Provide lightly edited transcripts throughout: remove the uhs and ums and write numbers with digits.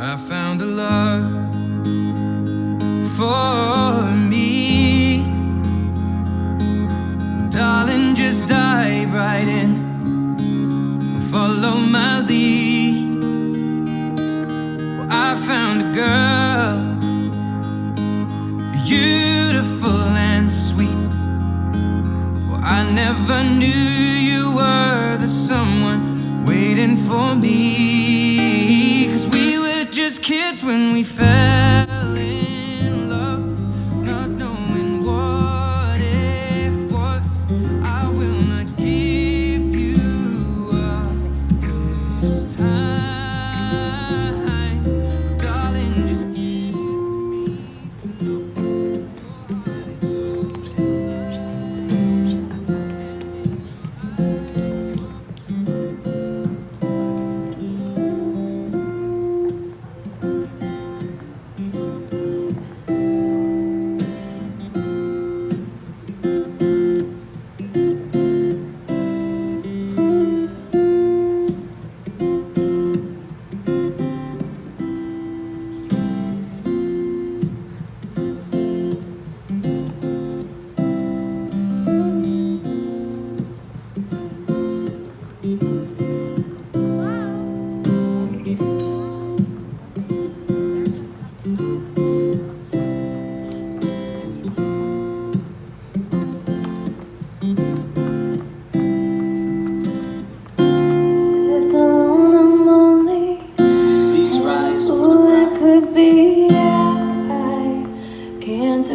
I found a love for me. Darling, just dive right in, follow my lead. Well, I found a girl, beautiful and sweet. Well, I never knew you were the someone waiting for me. 'Cause we were just kids when we fell in love, not knowing what it was. I will not give you up this time, darling, just kiss me slow.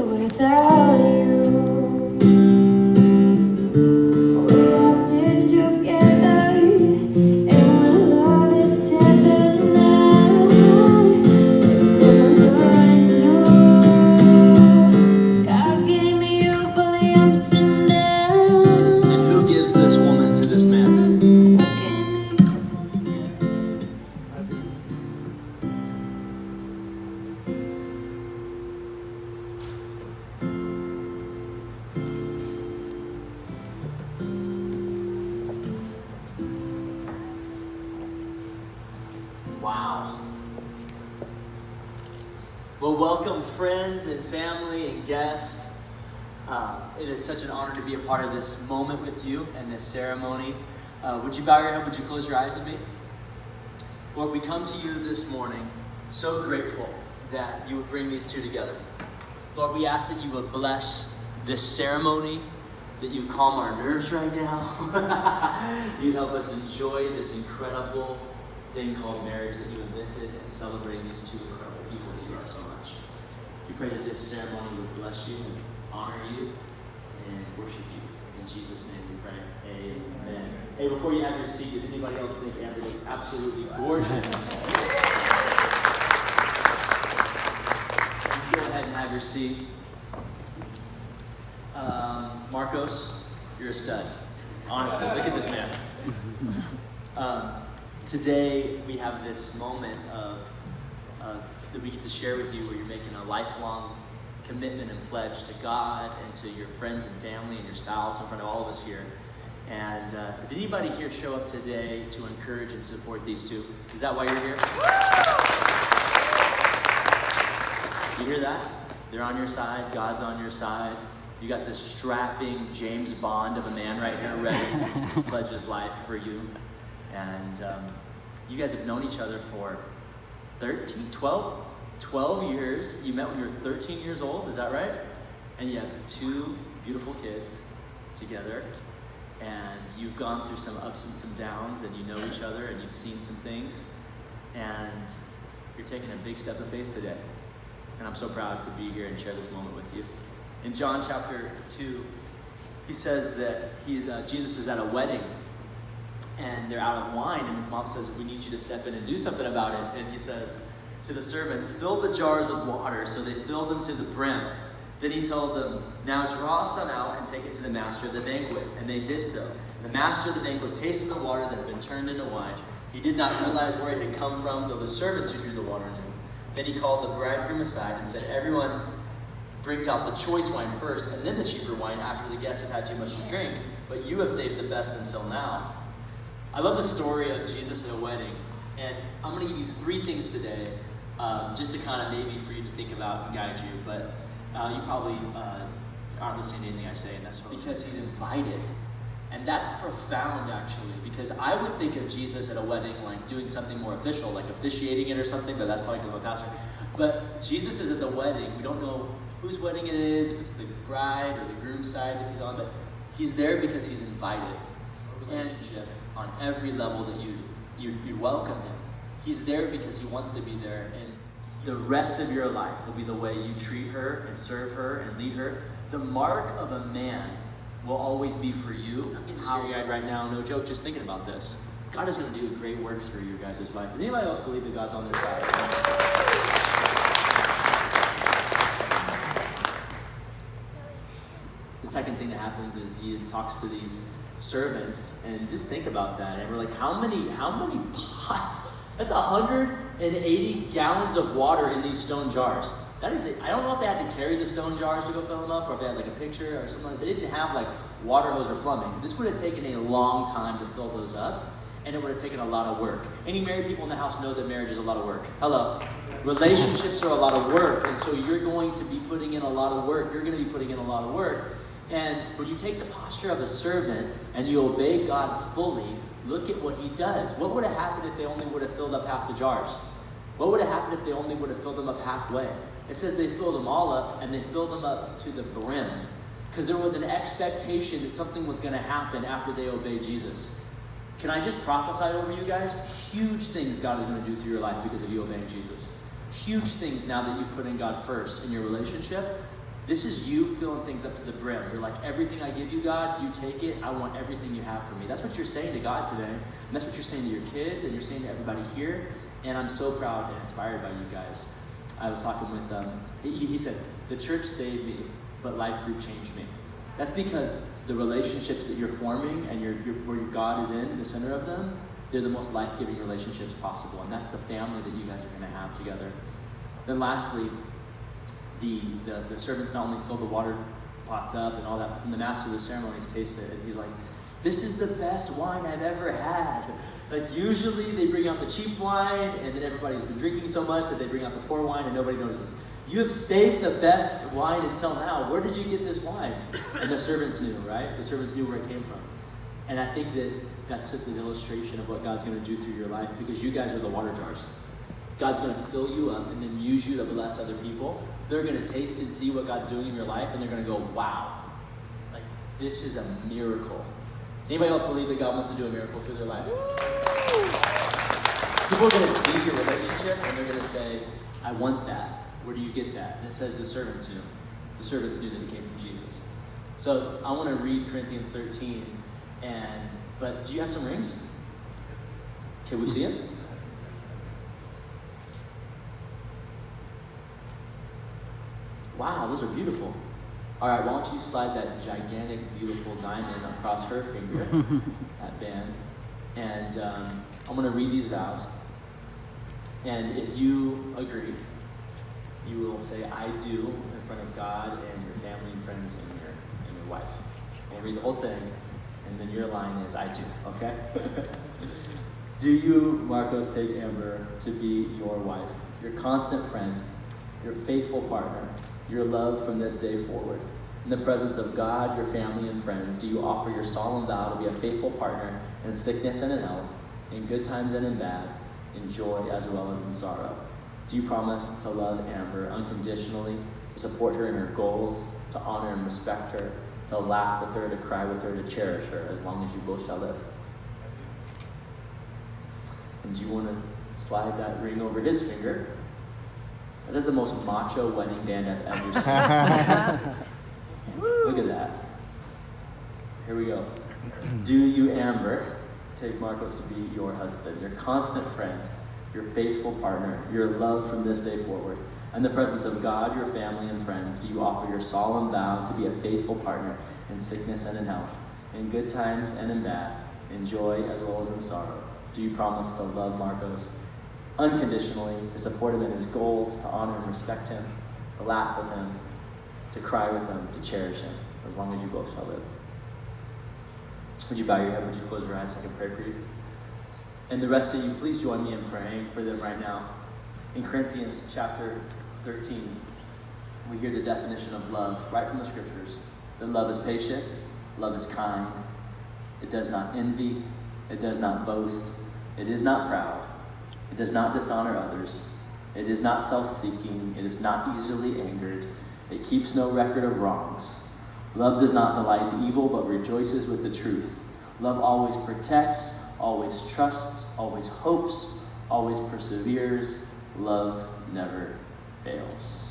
Without you, we are stitched together, and my love is tethered now. God gave me you for the ups and downs. And who gives this woman to this man? Wow. Well, welcome friends and family and guests. It is such an honor to be a part of this moment with you and this ceremony. Would you bow your head? Would you close your eyes with me? Lord, we come to you this morning so grateful that you would bring these two together. Lord, we ask that you would bless this ceremony, that you calm our nerves right now. You'd help us enjoy this incredible thing called marriage that you invented and celebrating these two incredible people that you love so much. We pray that this ceremony would bless you and honor you and worship you. In Jesus' name we pray. Amen. Hey, before you have your seat, does anybody else think Amber looks absolutely gorgeous? Go ahead and have your seat. Marcos, you're a stud. Honestly, look at this man. Today we have this moment that we get to share with you where you're making a lifelong commitment and pledge to God and to your friends and family and your spouse in front of all of us here. And did anybody here show up today to encourage and support these two? Is that why you're here? You hear that? They're on your side. God's on your side. You got this strapping James Bond of a man right here ready to pledge his life for you. And you guys have known each other for 12 years. You met when you were 13 years old, is that right? And you have two beautiful kids together. And you've gone through some ups and some downs, and you know each other, and you've seen some things. And you're taking a big step of faith today. And I'm so proud to be here and share this moment with you. In John chapter 2, he says that Jesus is at a wedding, and they're out of wine, and his mom says, we need you to step in and do something about it. And he says to the servants, fill the jars with water. So they filled them to the brim. Then he told them, now draw some out and take it to the master of the banquet. And they did so. And the master of the banquet tasted the water that had been turned into wine. He did not realize where it had come from, though the servants who drew the water knew. Then he called the bridegroom aside and said, everyone brings out the choice wine first, and then the cheaper wine after the guests have had too much to drink. But you have saved the best until now. I love the story of Jesus at a wedding. And I'm going to give you three things today just to kind of maybe for you to think about and guide you, but you probably aren't listening to anything I say, and that's because he's invited. And that's profound, actually, because I would think of Jesus at a wedding like doing something more official, like officiating it or something, but that's probably because I'm a pastor. But Jesus is at the wedding. We don't know whose wedding it is, if it's the bride or the groom's side that he's on, but he's there because he's invited. And on every level that you welcome him. He's there because he wants to be there, and the rest of your life will be the way you treat her and serve her and lead her. The mark of a man will always be for you. I'm getting teary-eyed right now, no joke, just thinking about this. God is going to do great work through your guys' life. Does anybody else believe that God's on their side? The second thing that happens is he talks to these servants, and just think about that. And we're like, how many pots? That's 180 gallons of water in these stone jars. That is it. I don't know if they had to carry the stone jars to go fill them up, or if they had like a picture or something. They didn't have like water hose or plumbing. This would have taken a long time to fill those up, and it would have taken a lot of work. Any married people in the house know that marriage is a lot of work. Hello. Relationships are a lot of work, and so you're going to be putting in a lot of work. You're going to be putting in a lot of work. And when you take the posture of a servant and you obey God fully, look at what he does. What would have happened if they only would have filled up half the jars? What would have happened if they only would have filled them up halfway? It says they filled them all up, and they filled them up to the brim, because there was an expectation that something was going to happen after they obeyed Jesus. Can I just prophesy over you guys? Huge things God is going to do through your life because of you obeying Jesus. Huge things now that you put in God first in your relationship. This is you filling things up to the brim. You're like, everything I give you, God, you take it. I want everything you have for me. That's what you're saying to God today. And that's what you're saying to your kids, and you're saying to everybody here. And I'm so proud and inspired by you guys. I was talking with, he said, the church saved me, but life group changed me. That's because the relationships that you're forming and where your God is in the center of them, they're the most life-giving relationships possible. And that's the family that you guys are going to have together. Then lastly, the servants not only fill the water pots up and all that, but then the master of the ceremonies tastes it. And he's like, this is the best wine I've ever had. Like usually they bring out the cheap wine, and then everybody's been drinking so much that they bring out the poor wine and nobody notices. You have saved the best wine until now. Where did you get this wine? And the servants knew, right? The servants knew where it came from. And I think that that's just an illustration of what God's going to do through your life, because you guys are the water jars. God's going to fill you up and then use you to bless other people. They're going to taste and see what God's doing in your life, and they're going to go, wow, like this is a miracle. Anybody else believe that God wants to do a miracle through their life? People are going to see your relationship, and they're going to say, I want that. Where do you get that? And it says the servants knew. The servants knew that it came from Jesus. So I want to read Corinthians 13, but do you have some rings? Can we see it? Wow, those are beautiful. All right, why don't you slide that gigantic, beautiful diamond across her finger, that band. And I'm going to read these vows. And if you agree, you will say, I do, in front of God and your family and friends and your wife. And read the whole thing, and then your line is, I do, okay? Do you, Marcos, take Amber to be your wife, your constant friend, your faithful partner, your love from this day forward? In the presence of God, your family, and friends, do you offer your solemn vow to be a faithful partner in sickness and in health, in good times and in bad, in joy as well as in sorrow? Do you promise to love Amber unconditionally, to support her in her goals, to honor and respect her, to laugh with her, to cry with her, to cherish her, as long as you both shall live? And do you want to slide that ring over his finger? That is the most macho wedding band I've ever seen. Look at that. Here we go. Do you, Amber, take Marcos to be your husband, your constant friend, your faithful partner, your love from this day forward? In the presence of God, your family, and friends, do you offer your solemn vow to be a faithful partner in sickness and in health, in good times and in bad, in joy as well as in sorrow? Do you promise to love Marcos unconditionally, to support him in his goals, to honor and respect him, to laugh with him, to cry with him, to cherish him, as long as you both shall live? Would you bow your head? Would you close your eyes so I can pray for you? And the rest of you, please join me in praying for them right now. In Corinthians chapter 13, we hear the definition of love right from the scriptures. That love is patient, love is kind, it does not envy, it does not boast, it is not proud, it does not dishonor others, it is not self-seeking, it is not easily angered, it keeps no record of wrongs. Love does not delight in evil, but rejoices with the truth. Love always protects, always trusts, always hopes, always perseveres. Love never fails.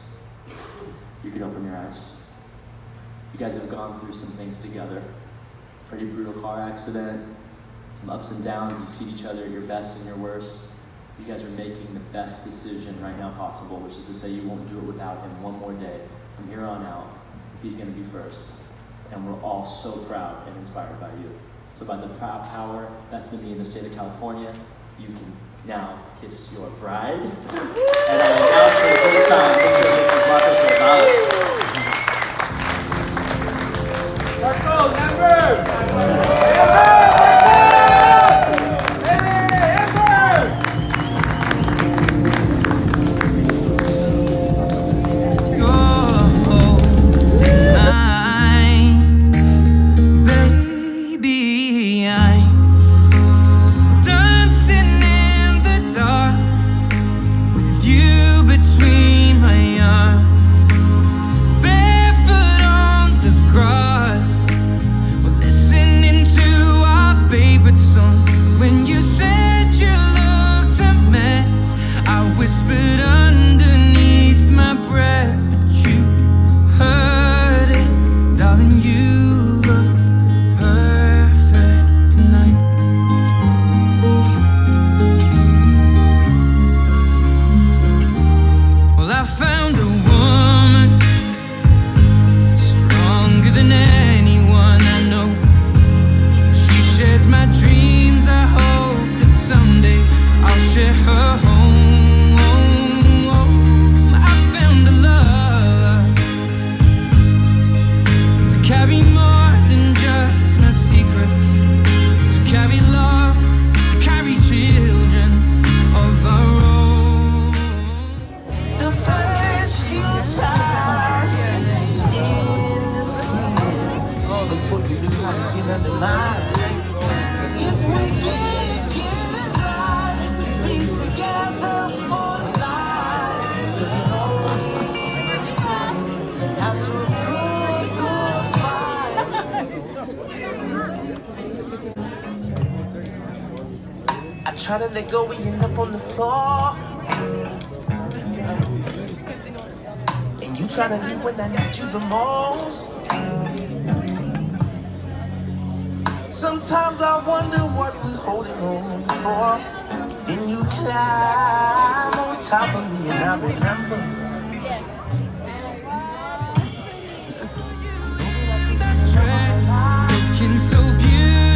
You can open your eyes. You guys have gone through some things together. Pretty brutal car accident, some ups and downs. You've seen each other, your best and your worst. You guys are making the best decision right now possible, which is to say you won't do it without him one more day. From here on out, he's going to be first. And we're all so proud and inspired by you. So by the power vested in me in the state of California, you can now kiss your bride. And I announce for the first time, Mr. and Mrs. Marcos Gonzalez. Marcos, Amber! Whispered underneath my breath, but you heard it, darling. You look perfect tonight. Well, I found a woman stronger than anyone I know. She shares my dreams. I hope that someday I'll share her home. Carry more than just my secrets, to carry love, to carry children of our own. The first few times, skin to skin, before you knew how to get under mine. If we didn't get it right, we'd be together for life. 'Cause you know we after a good fight. I try to let go, we end up on the floor. And you try to leave when I need you the most. Sometimes I wonder what we're holding on for. Then you climb on top of me and I remember. That dress, looking so beautiful.